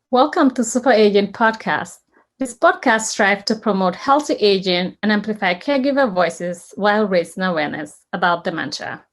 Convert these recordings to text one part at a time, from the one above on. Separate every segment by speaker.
Speaker 1: Welcome to Super Aging Podcast. This podcast strives to promote healthy aging and amplify caregiver voices while raising awareness about dementia.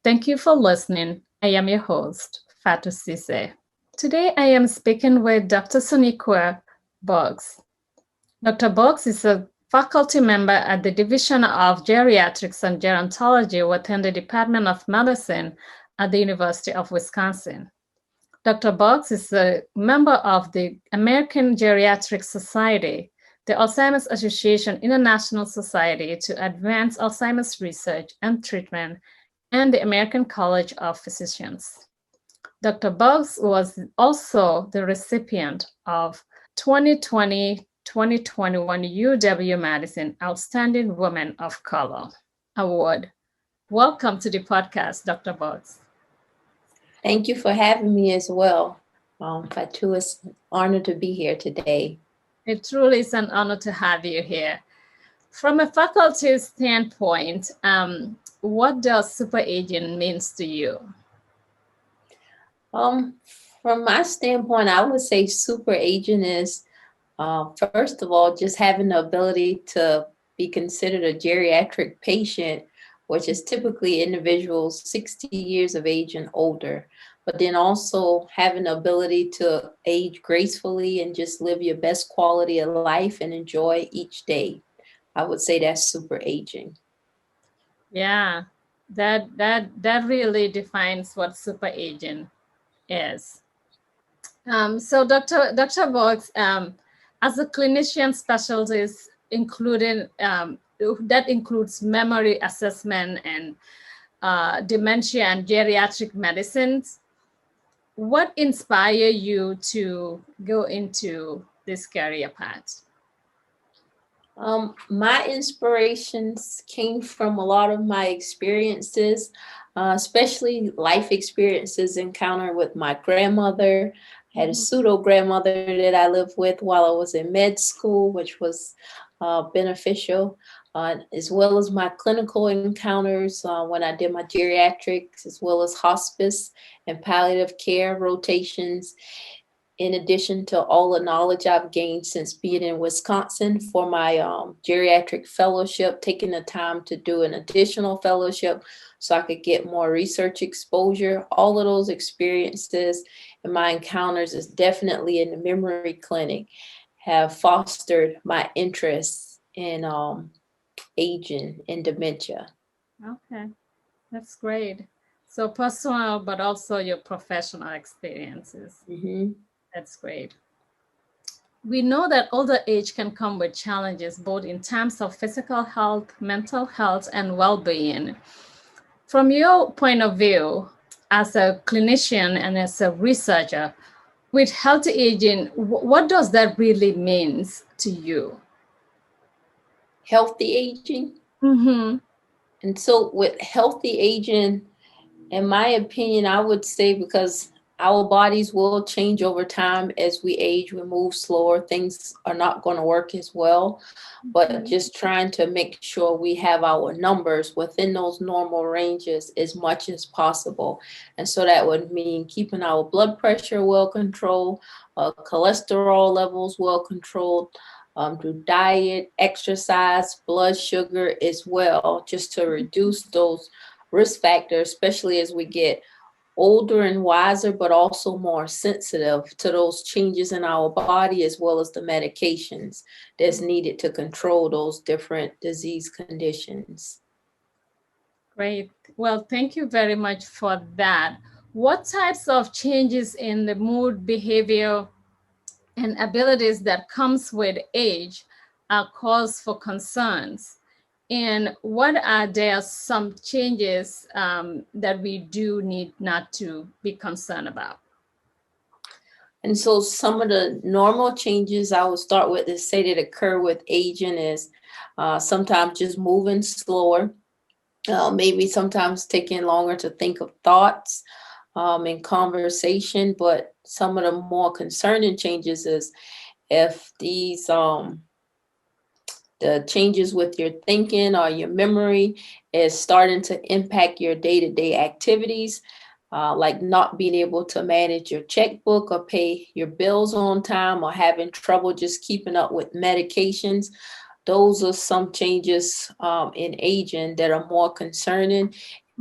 Speaker 1: Thank you for listening. I am your host, Fatou. Today I am speaking with Dr. Shenikqua Bouges. Dr. Bouges is a faculty member at the Division of Geriatrics and Gerontology within the Department of Medicine at the University of Wisconsin. Dr. Bouges is a member of the American Geriatric Society, the Alzheimer's Association International Society to Advance Alzheimer's Research and Treatment, and the American College of Physicians. Dr. Bouges was also the recipient of 2020-2021 UW-Madison Outstanding Woman of Color Award. Welcome to the podcast, Dr. Bouges.
Speaker 2: Thank you for having me as well. Fatou, it's an honor to be here today.
Speaker 1: It truly is an honor to have you here. From a faculty standpoint, what does super aging means to you?
Speaker 2: From my standpoint, I would say super aging is, first of all, just having the ability to be considered a geriatric patient, which is typically individuals 60 years of age and older, but then also having the ability to age gracefully and just live your best quality of life and enjoy each day. I would say that's super aging.
Speaker 1: Yeah, that really defines what super aging is. So Dr. Bouges, as a clinician specialist, including that includes memory assessment and dementia and geriatric medicines. What inspired you to go into this career path?
Speaker 2: My inspirations came from a lot of my experiences, especially life experiences encountered with my grandmother. I had a pseudo grandmother that I lived with while I was in med school, which was beneficial, as well as my clinical encounters when I did my geriatrics, as well as hospice and palliative care rotations, in addition to all the knowledge I've gained since being in Wisconsin for my geriatric fellowship, taking the time to do an additional fellowship so I could get more research exposure. All of those experiences and my encounters is definitely in the memory clinic have fostered my interest in aging and dementia.
Speaker 1: Okay, that's great. So personal, but also your professional experiences.
Speaker 2: Mm-hmm.
Speaker 1: That's great. We know that older age can come with challenges, both in terms of physical health, mental health, and well-being. From your point of view, as a clinician and as a researcher, with healthy aging, what does that really mean to you?
Speaker 2: Healthy aging.
Speaker 1: Mm-hmm.
Speaker 2: And so with healthy aging, in my opinion, I would say because our bodies will change over time as we age, we move slower, things are not going to work as well. But just trying to make sure we have our numbers within those normal ranges as much as possible. And so that would mean keeping our blood pressure well controlled, cholesterol levels well controlled, through diet, exercise, blood sugar as well, just to reduce those risk factors, especially as we get older and wiser, but also more sensitive to those changes in our body, as well as the medications that's needed to control those different disease conditions.
Speaker 1: Great. Well, thank you very much for that. What types of changes in the mood, behavior, and abilities that comes with age are cause for concerns? And what are there some changes that we do need not to be concerned about?
Speaker 2: And so some of the normal changes I would start with to say that occur with aging is sometimes just moving slower, maybe sometimes taking longer to think of thoughts in conversation. But some of the more concerning changes is if these the changes with your thinking or your memory is starting to impact your day-to-day activities. like not being able to manage your checkbook or pay your bills on time, or having trouble just keeping up with medications. Those are some changes in aging that are more concerning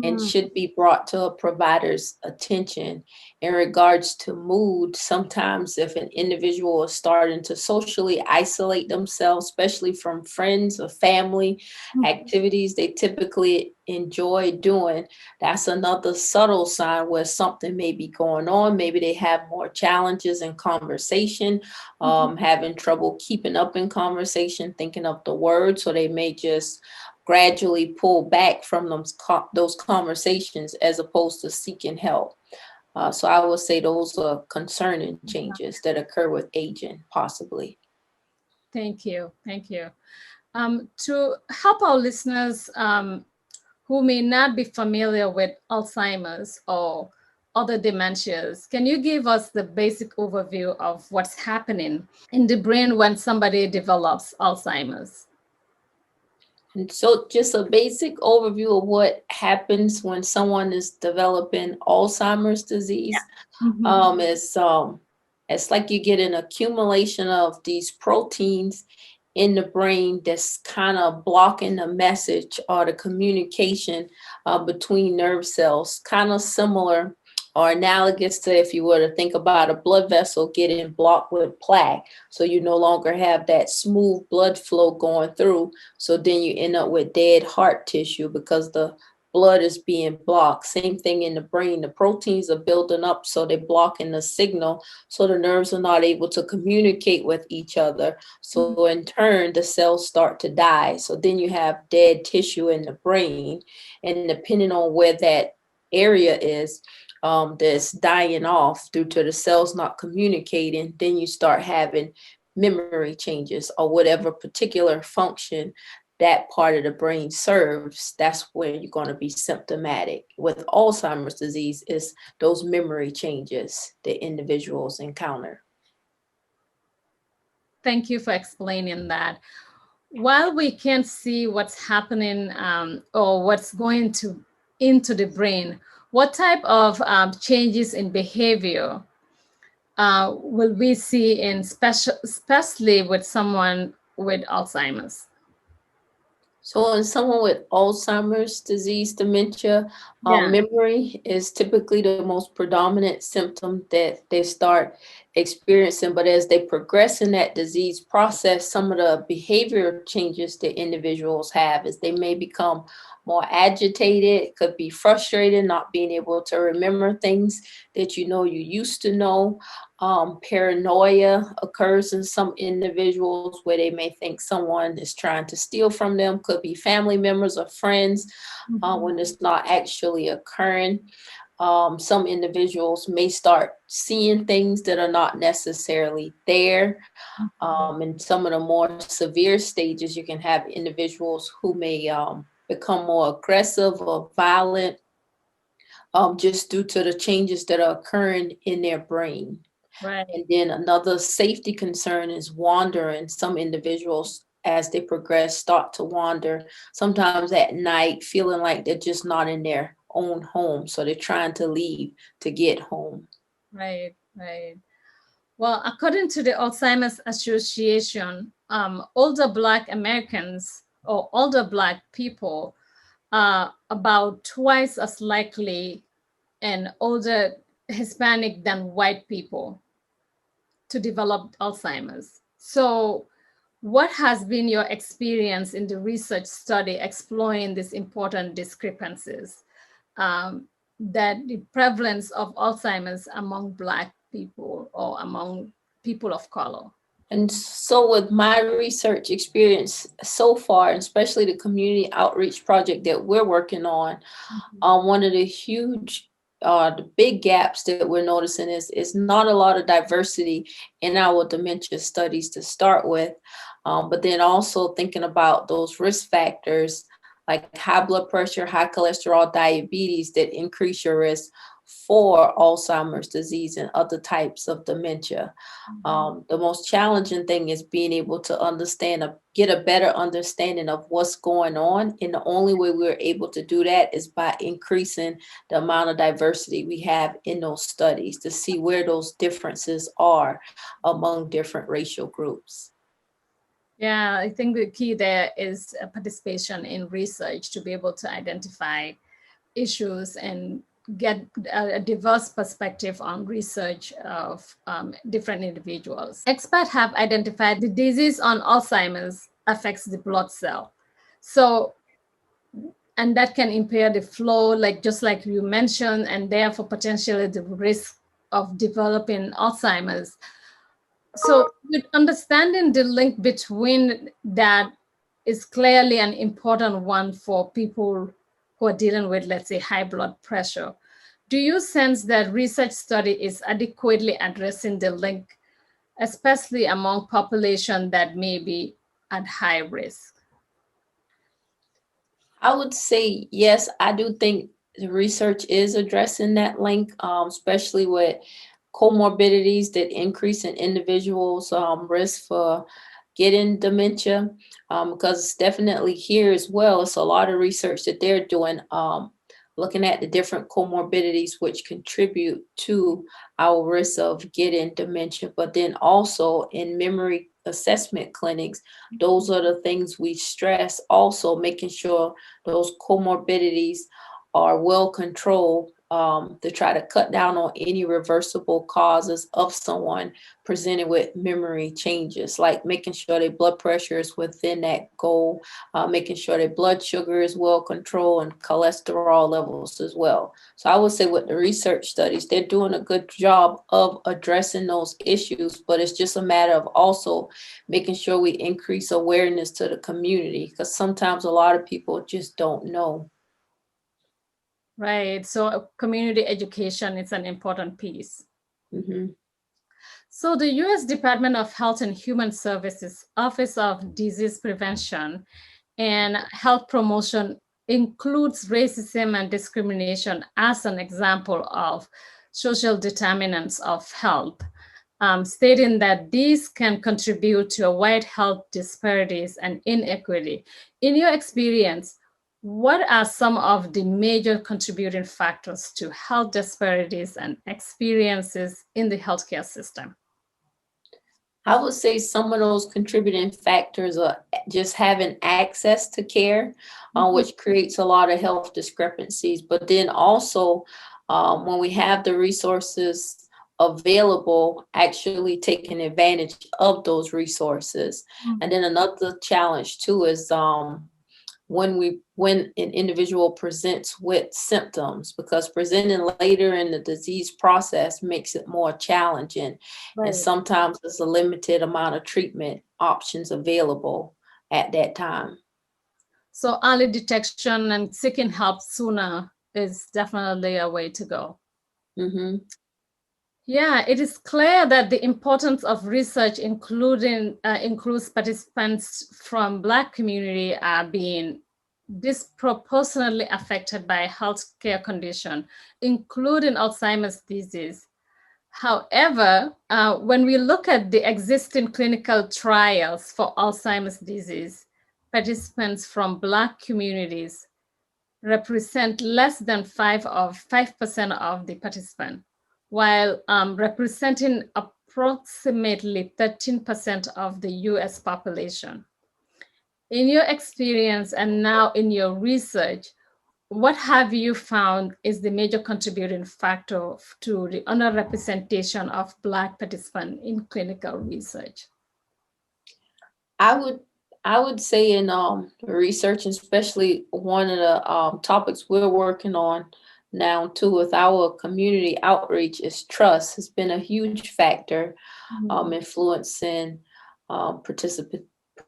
Speaker 2: and should be brought to a provider's attention. In regards to mood, sometimes if an individual is starting to socially isolate themselves, especially from friends or family activities they typically enjoy doing, that's another subtle sign where something may be going on. Maybe they have more challenges in conversation, having trouble keeping up in conversation, thinking of the words, so they may just gradually pull back from those conversations as opposed to seeking help. So I would say those are concerning changes that occur with aging, possibly.
Speaker 1: Thank you. Thank you. To help our listeners who may not be familiar with Alzheimer's or other dementias, can you give us the basic overview of what's happening in the brain when somebody develops Alzheimer's?
Speaker 2: And so just a basic overview of what happens when someone is developing Alzheimer's disease. Is it's like you get an accumulation of these proteins in the brain that's kind of blocking the message or the communication between nerve cells, kind of similar or analogous to if you were to think about a blood vessel getting blocked with plaque. So you no longer have that smooth blood flow going through. So then you end up with dead heart tissue because the blood is being blocked. Same thing in the brain. The proteins are building up, so they're blocking the signal, so the nerves are not able to communicate with each other. So in turn, the cells start to die. So then you have dead tissue in the brain, and depending on where that area is, that's dying off due to the cells not communicating, then you start having memory changes or whatever particular function that part of the brain serves. That's when you're going to be symptomatic. With Alzheimer's disease, is those memory changes that individuals encounter.
Speaker 1: Thank you for explaining that. While we can't see what's happening or what's going into the brain, what type of changes in behavior will we see especially with someone with Alzheimer's?
Speaker 2: So in someone with Alzheimer's disease, dementia, memory is typically the most predominant symptom that they start experiencing. But as they progress in that disease process, some of the behavior changes that individuals have is they may become more agitated, could be frustrated, not being able to remember things that you used to know. Paranoia occurs in some individuals where they may think someone is trying to steal from them, could be family members or friends, when it's not actually occurring. Some individuals may start seeing things that are not necessarily there. In some of the more severe stages, you can have individuals who may become more aggressive or violent, just due to the changes that are occurring in their brain.
Speaker 1: Right.
Speaker 2: And then another safety concern is wandering. Some individuals, as they progress, start to wander, sometimes at night, feeling like they're just not in their own home. So they're trying to leave to get home.
Speaker 1: Right, right. Well, according to the Alzheimer's Association, older Black Americans or older Black people are about twice as likely and older Hispanic than white people to develop Alzheimer's. So, what has been your experience in the research study exploring these important discrepancies, that the prevalence of Alzheimer's among Black people or among people of color?
Speaker 2: And so with my research experience so far, especially the community outreach project that we're working on, one of the the big gaps that we're noticing is not a lot of diversity in our dementia studies to start with, but then also thinking about those risk factors like high blood pressure, high cholesterol, diabetes that increase your risk for Alzheimer's disease and other types of dementia. The most challenging thing is being able to get a better understanding of what's going on. And the only way we're able to do that is by increasing the amount of diversity we have in those studies to see where those differences are among different racial groups.
Speaker 1: Yeah, I think the key there is participation in research to be able to identify issues and get a diverse perspective on research of different individuals. Experts have identified the disease on Alzheimer's affects the blood cell. So, and that can impair the flow, just like you mentioned, and therefore potentially the risk of developing Alzheimer's. So with understanding the link between that is clearly an important one for people who are dealing with, let's say, high blood pressure. Do you sense that research study is adequately addressing the link, especially among population that may be at high risk?
Speaker 2: I would say yes, I do think the research is addressing that link, especially with comorbidities that increase in individuals' risk for getting dementia, because it's definitely here as well. It's a lot of research that they're doing, looking at the different comorbidities which contribute to our risk of getting dementia, but then also in memory assessment clinics, those are the things we stress, also making sure those comorbidities are well controlled, to try to cut down on any reversible causes of someone presented with memory changes, like making sure their blood pressure is within that goal, making sure their blood sugar is well controlled and cholesterol levels as well. So I would say with the research studies, they're doing a good job of addressing those issues, but it's just a matter of also making sure we increase awareness to the community, because sometimes a lot of people just don't know.
Speaker 1: Right. So community education is an important piece.
Speaker 2: Mm-hmm.
Speaker 1: So the U.S. Department of Health and Human Services Office of Disease Prevention and Health Promotion includes racism and discrimination as an example of social determinants of health, stating that these can contribute to wide health disparities and inequity. In your experience, what are some of the major contributing factors to health disparities and experiences in the healthcare system?
Speaker 2: I would say some of those contributing factors are just having access to care, which creates a lot of health discrepancies. But then also, when we have the resources available, actually taking advantage of those resources. And then another challenge too is when an individual presents with symptoms, because presenting later in the disease process makes it more challenging. Right. And sometimes there's a limited amount of treatment options available at that time.
Speaker 1: So early detection and seeking help sooner is definitely a way to go.
Speaker 2: Mm-hmm.
Speaker 1: Yeah, it is clear that the importance of research, includes participants from Black community are being disproportionately affected by healthcare condition, including Alzheimer's disease. However, when we look at the existing clinical trials for Alzheimer's disease, participants from Black communities represent less than 5% of the participants, while representing approximately 13% of the US population. In your experience and now in your research, what have you found is the major contributing factor to the underrepresentation of Black participants in clinical research?
Speaker 2: I would say in research, especially one of the topics we're working on now too with our community outreach is trust has been a huge factor, influencing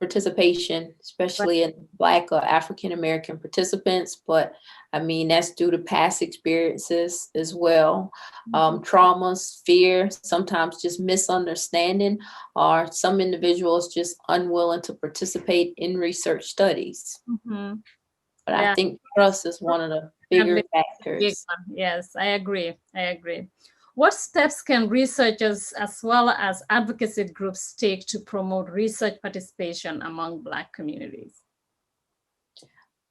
Speaker 2: participation, especially in Black or African American participants. But I mean, that's due to past experiences as well, traumas, fear, sometimes just misunderstanding, or some individuals just unwilling to participate in research studies. But I think trust is one of the bigger
Speaker 1: Definitely a big
Speaker 2: factors.
Speaker 1: one. Yes, I agree. I agree. What steps can researchers as well as advocacy groups take to promote research participation among Black communities?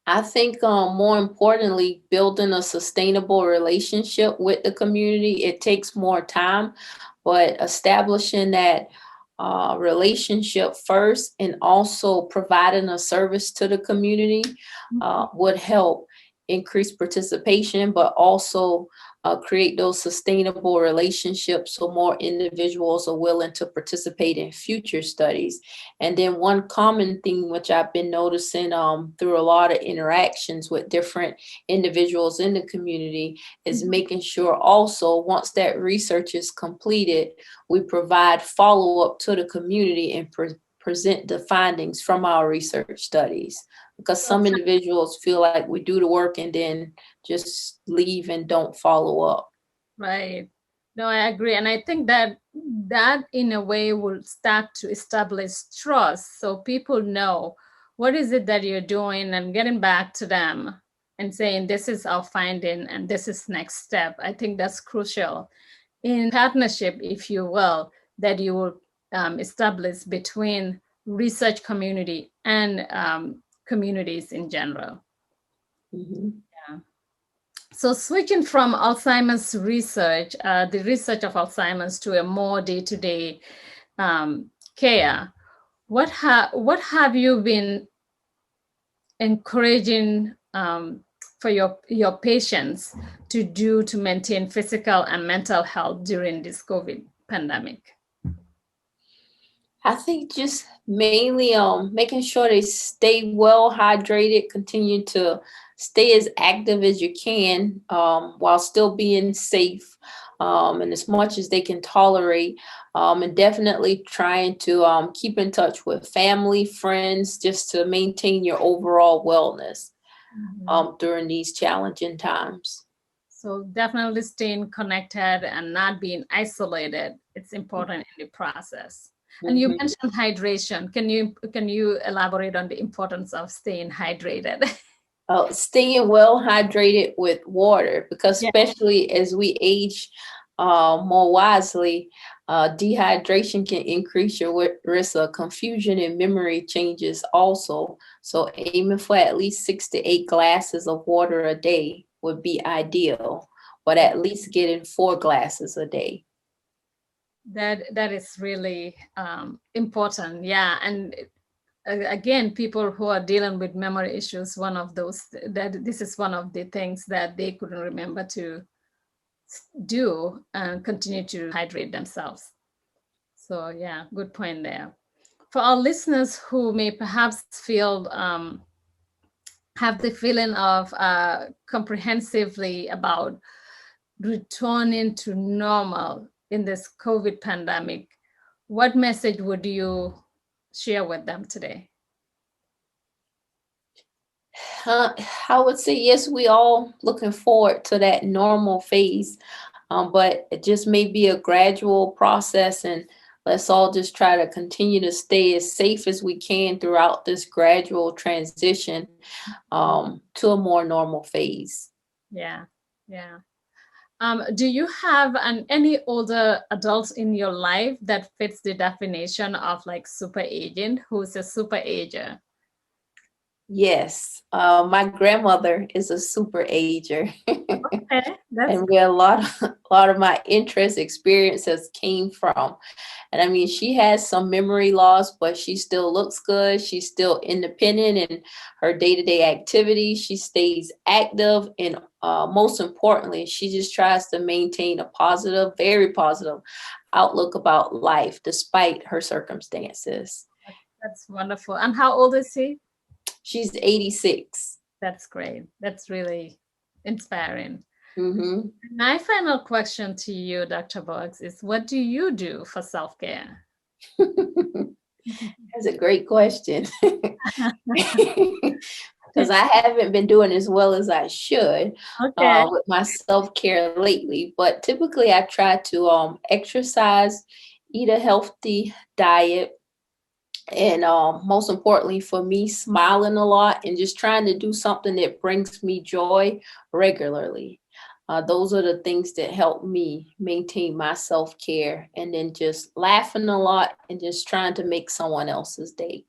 Speaker 2: I think more importantly, building a sustainable relationship with the community, it takes more time, but establishing that relationship first and also providing a service to the community would help increase participation, but also create those sustainable relationships so more individuals are willing to participate in future studies. And then one common thing which I've been noticing through a lot of interactions with different individuals in the community is making sure also once that research is completed, we provide follow-up to the community and present the findings from our research studies. Because some individuals feel like we do the work and then just leave and don't follow up.
Speaker 1: Right. No, I agree. And I think that in a way will start to establish trust. So people know what is it that you're doing and getting back to them and saying, this is our finding and this is next step. I think that's crucial in partnership, if you will, that you will establish between research community and communities in general.
Speaker 2: Mm-hmm.
Speaker 1: Yeah. So switching from Alzheimer's research, the research of Alzheimer's to a more day-to-day care, what have you been encouraging for your patients to do to maintain physical and mental health during this COVID pandemic?
Speaker 2: I think just mainly making sure they stay well hydrated, continue to stay as active as you can while still being safe and as much as they can tolerate, and definitely trying to keep in touch with family, friends, just to maintain your overall wellness during these challenging times.
Speaker 1: So definitely staying connected and not being isolated. It's important in the process. And you mentioned hydration. Can you elaborate on the importance of staying hydrated?
Speaker 2: Staying well hydrated with water, because especially as we age more wisely, dehydration can increase your risk of confusion and memory changes also. So aiming for at least 6 to 8 glasses of water a day would be ideal, but at least getting 4 glasses a day.
Speaker 1: That is really important. Yeah. And again, people who are dealing with memory issues, one of those that this is one of the things that they couldn't remember to do and continue to hydrate themselves. So yeah, good point there. For our listeners who may perhaps feel have the feeling of comprehensively about returning to normal in this COVID pandemic, what message would you share with them today?
Speaker 2: I would say yes, we all looking forward to that normal phase, but it just may be a gradual process, and let's all just try to continue to stay as safe as we can throughout this gradual transition to a more normal phase.
Speaker 1: Yeah, yeah. Do you have any older adults in your life that fits the definition of like super agent? Who's a super ager?
Speaker 2: Yes, my grandmother is a super ager.
Speaker 1: Okay, that's
Speaker 2: And where a lot of my interest experiences came from. And I mean, she has some memory loss, but she still looks good. She's still independent in her day-to-day activities. She stays active, and most importantly, she just tries to maintain a positive, very positive outlook about life despite her circumstances.
Speaker 1: that's wonderful. And how old is he?
Speaker 2: She's 86.
Speaker 1: That's great. That's really inspiring.
Speaker 2: Mm-hmm.
Speaker 1: My final question to you, Dr. Bouges, is what do you do for self-care?
Speaker 2: That's a great question. Because I haven't been doing as well as I should
Speaker 1: Okay.
Speaker 2: with my self-care lately. But typically I try to exercise, eat a healthy diet, And most importantly for me, smiling a lot and just trying to do something that brings me joy regularly. Those are the things that help me maintain my self-care, and then just laughing a lot and just trying to make someone else's day.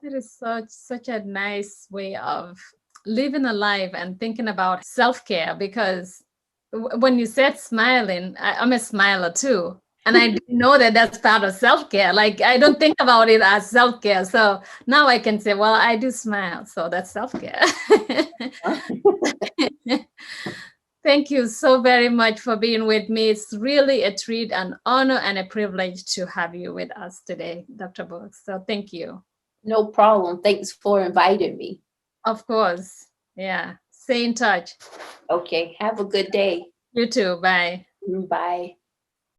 Speaker 1: That is such a nice way of living a life and thinking about self-care, because when you said smiling, I'm a smiler too. And I didn't know that that's part of self-care. Like, I don't think about it as self-care. So now I can say, well, I do smile. So that's self-care. Thank you so very much for being with me. It's really a treat, an honor, and a privilege to have you with us today, Dr. Bouges. So thank you.
Speaker 2: No problem. Thanks for inviting me.
Speaker 1: Of course. Yeah. Stay in touch.
Speaker 2: Okay. Have a good day.
Speaker 1: You too. Bye.
Speaker 2: Bye.